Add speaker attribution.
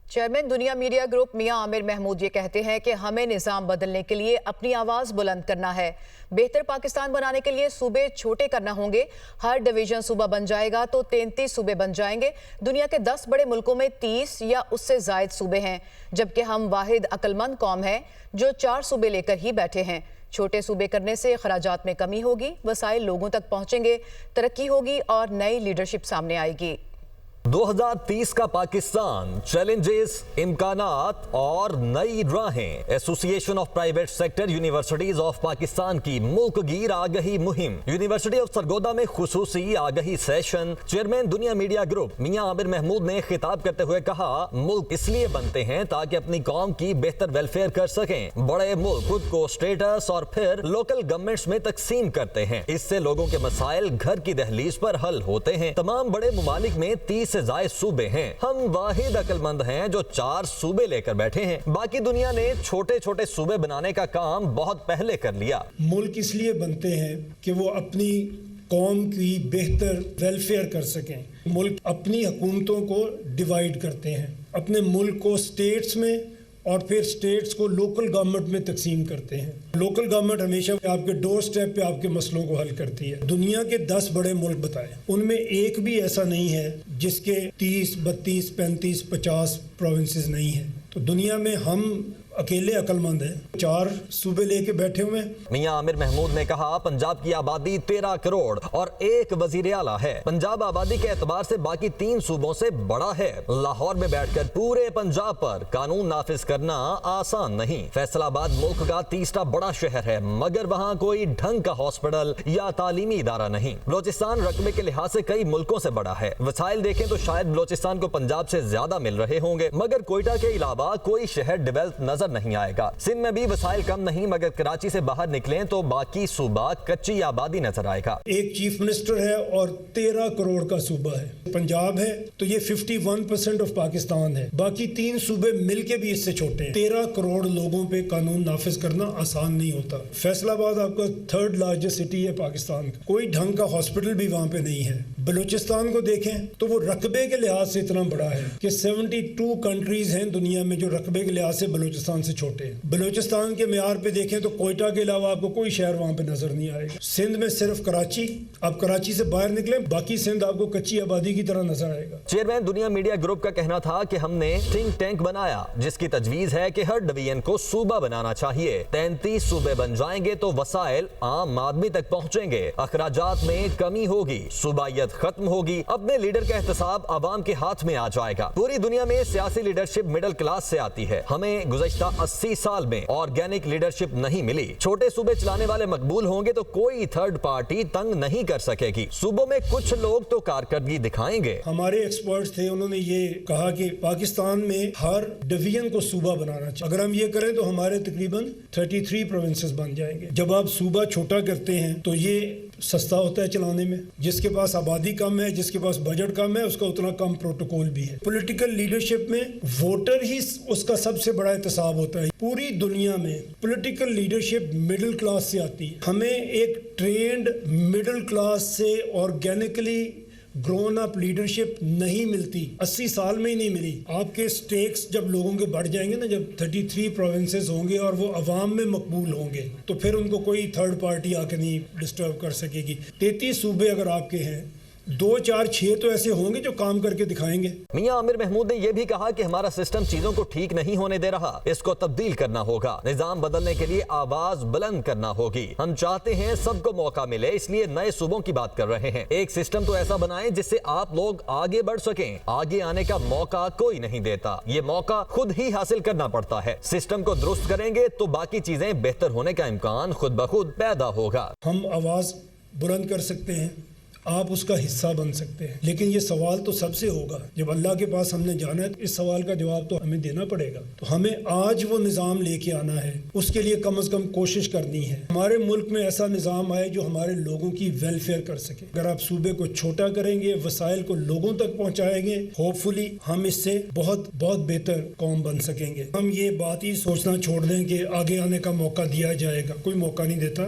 Speaker 1: Chairman دنیا media group میاں عامر محمود یہ کہتے ہیں کہ ہمیں نظام بدلنے کے لیے اپنی آواز بلند کرنا ہے۔ بہتر پاکستان بنانے کے لیے صوبے چھوٹے کرنا ہوں گے۔ ہر ڈویژن صوبہ بن جائے گا تو 33 صوبے بن جائیں گے۔ دنیا کے 10 بڑے ملکوں میں 30 یا اس سے زائد صوبے ہیں، جبکہ ہم واحد عقل مند قوم ہیں جو 4 صوبے لے کر ہی بیٹھے ہیں۔ چھوٹے صوبے کرنے سے اخراجات میں کمی ہوگی، وسائل لوگوں تک پہنچیں گے، ترقی ہوگی اور نئی لیڈرشپ سامنے آئے گی۔
Speaker 2: 2030 کا پاکستان، چیلنجز، امکانات اور نئی راہیں۔ ایسوسی ایشن of private sector universities of Pakistan کی ملک گیر آگہی مہم۔ یونیورسٹی آف سرگودا میں خصوصی آگہی سیشن۔ چیئرمین دنیا میڈیا گروپ میاں عامر محمود نے خطاب کرتے ہوئے کہا، ملک اس لیے بنتے ہیں تاکہ اپنی قوم کی بہتر ویلفیئر کر سکیں۔ بڑے ملک خود کو اسٹیٹس اور پھر لوکل گورنمنٹس میں تقسیم کرتے ہیں، اس سے لوگوں کے مسائل گھر کی دہلیز پر حل ہوتے ہیں۔ تمام بڑے ممالک میں 30 سے زائد صوبے ہیں، ہم واحد عقل مند ہیں جو 4 صوبے لے کر بیٹھے ہیں۔ باقی دنیا نے چھوٹے چھوٹے صوبے بنانے کا کام بہت پہلے کر لیا۔
Speaker 3: ملک اس لیے بنتے ہیں کہ وہ اپنی قوم کی بہتر ویلفیئر کر سکیں۔ ملک اپنی حکومتوں کو ڈیوائیڈ کرتے ہیں، اپنے ملک کو سٹیٹس میں اور پھر سٹیٹس کو لوکل گورنمنٹ میں تقسیم کرتے ہیں۔ لوکل گورنمنٹ ہمیشہ آپ کے ڈور سٹیپ پہ آپ کے مسئلوں کو حل کرتی ہے۔ دنیا کے 10 بڑے ملک بتائیں، ان میں ایک بھی ایسا نہیں ہے جس کے 30، 32، 35، 50 پروونسز نہیں ہیں۔ تو دنیا میں ہم اکیلے عقل مند ہیں، 4 صوبے لے کے بیٹھے ہوئے ہیں۔
Speaker 2: میاں عامر محمود نے کہا، پنجاب کی آبادی 13 کروڑ اور 1 وزیر اعلیٰ ہے۔ پنجاب آبادی کے اعتبار سے باقی 3 صوبوں سے بڑا ہے۔ لاہور میں بیٹھ کر پورے پنجاب پر قانون نافذ کرنا آسان نہیں۔ فیصل آباد ملک کا 3واں بڑا شہر ہے، مگر وہاں کوئی ڈھنگ کا ہاسپٹل یا تعلیمی ادارہ نہیں۔ بلوچستان رقبے کے لحاظ سے کئی ملکوں سے بڑا ہے۔ وسائل دیکھیں تو شاید بلوچستان کو پنجاب سے زیادہ مل رہے ہوں گے، مگر کوئٹہ کے علاوہ کوئی شہر ڈیولپ نظر نہیں آئے گا۔ سندھ میں بھی وسائل کم نہیں، مگر کراچی سے باہر نکلیں تو باقی صوبہ کچی آبادی نظر آئے گا۔
Speaker 3: ایک چیف منسٹر ہے اور 13 کروڑ کا صوبہ ہے۔ پنجاب ہے تو یہ 51% آف پاکستان ہے، باقی 3 صوبے مل کے بھی اس سے چھوٹے ہیں۔ 13 کروڑ لوگوں پہ قانون نافذ کرنا آسان نہیں ہوتا۔ فیصل آباد آپ کا 3rd لارجسٹ سٹی ہے پاکستان کا، کوئی ڈھنگ کا ہاسپٹل بھی وہاں پہ نہیں ہے۔ بلوچستان کو دیکھیں تو وہ رقبے کے لحاظ سے اتنا بڑا ہے کہ 72 کنٹریز ہیں دنیا میں جو رقبے کے لحاظ سے بلوچستان سے چھوٹے ہیں۔ بلوچستان کے معیار پہ دیکھیں تو کوئٹہ کے علاوہ آپ کو کوئی شہر وہاں پہ نظر نہیں آئے گا۔ سندھ میں صرف کراچی، آپ کراچی سے باہر نکلیں باقی سندھ آپ کو کچی آبادی کی طرح نظر آئے گا۔
Speaker 2: چیئرمین دنیا میڈیا گروپ کا کہنا تھا کہ ہم نے تھنک ٹینک بنایا جس کی تجویز ہے کہ ہر ڈویژن کو صوبہ بنانا چاہیے۔ 33 صوبے بن جائیں گے تو وسائل عام آدمی تک پہنچیں گے، اخراجات میں کمی ہوگی، صوبائیت ختم ہوگی، اپنے لیڈر کا احتساب عوام کے ہاتھ میں آ جائے گا۔ پوری دنیا میں سیاسی لیڈرشپ مڈل کلاس سے آتی ہے، ہمیں گزشتہ 80 سال میں آرگینک لیڈرشپ نہیں ملی۔ چھوٹے صوبے چلانے والے مقبول ہوں گے تو کوئی تھرڈ پارٹی تنگ نہیں کر سکے گی۔ صوبوں میں کچھ لوگ تو کارکردگی دکھائیں گے۔
Speaker 3: ہمارے ایکسپرٹس تھے، انہوں نے یہ کہا کہ پاکستان میں ہر ڈویژن کو صوبہ بنانا چاہیے۔ اگر ہم یہ کریں تو ہمارے تقریباً 33 پروونسز بن جائیں گے۔ جب آپ صوبہ چھوٹا کرتے ہیں تو یہ سستا ہوتا ہے چلانے میں، جس کے پاس آبادی کم ہے، جس کے پاس بجٹ کم ہے، اس کا اتنا کم پروٹوکول بھی ہے۔ پولیٹیکل لیڈرشپ میں ووٹر ہی اس کا سب سے بڑا احتساب ہوتا ہے۔ پوری دنیا میں پولیٹیکل لیڈرشپ مڈل کلاس سے آتی ہے۔ ہمیں ایک ٹرینڈ مڈل کلاس سے آرگینکلی گرون اپ لیڈرشپ نہیں ملتی، 80 سال میں ہی نہیں ملی۔ آپ کے سٹیکس جب لوگوں کے بڑھ جائیں گے نا، جب 33 پروونسز ہوں گے اور وہ عوام میں مقبول ہوں گے تو پھر ان کو کوئی تھرڈ پارٹی آ کے نہیں ڈسٹرب کر سکے گی۔ 33 صوبے اگر آپ کے ہیں، 2، 4، 6 تو ایسے ہوں گے جو کام کر کے دکھائیں گے۔
Speaker 2: میاں عامر محمود نے یہ بھی کہا کہ ہمارا سسٹم چیزوں کو ٹھیک نہیں ہونے دے رہا، اس کو تبدیل کرنا ہوگا۔ نظام بدلنے کے لیے آواز بلند کرنا ہوگی۔ ہم چاہتے ہیں سب کو موقع ملے، اس لیے نئے صوبوں کی بات کر رہے ہیں۔ ایک سسٹم تو ایسا بنائیں جس سے آپ لوگ آگے بڑھ سکیں۔ آگے آنے کا موقع کوئی نہیں دیتا، یہ موقع خود ہی حاصل کرنا پڑتا ہے۔ سسٹم کو درست کریں گے تو باقی چیزیں بہتر ہونے کا امکان خود بخود پیدا ہوگا۔
Speaker 3: ہم آواز بلند کر سکتے ہیں، آپ اس کا حصہ بن سکتے ہیں، لیکن یہ سوال تو سب سے ہوگا جب اللہ کے پاس ہم نے جانا ہے۔ اس سوال کا جواب تو ہمیں دینا پڑے گا۔ تو ہمیں آج وہ نظام لے کے آنا ہے، اس کے لیے کم از کم کوشش کرنی ہے۔ ہمارے ملک میں ایسا نظام آئے جو ہمارے لوگوں کی ویلفیئر کر سکے۔ اگر آپ صوبے کو چھوٹا کریں گے، وسائل کو لوگوں تک پہنچائیں گے، ہوپ فلی ہم اس سے بہت بہتر قوم بن سکیں گے۔ ہم یہ بات ہی سوچنا چھوڑ دیں کہ آگے آنے کا موقع دیا جائے گا، کوئی موقع نہیں دیتا،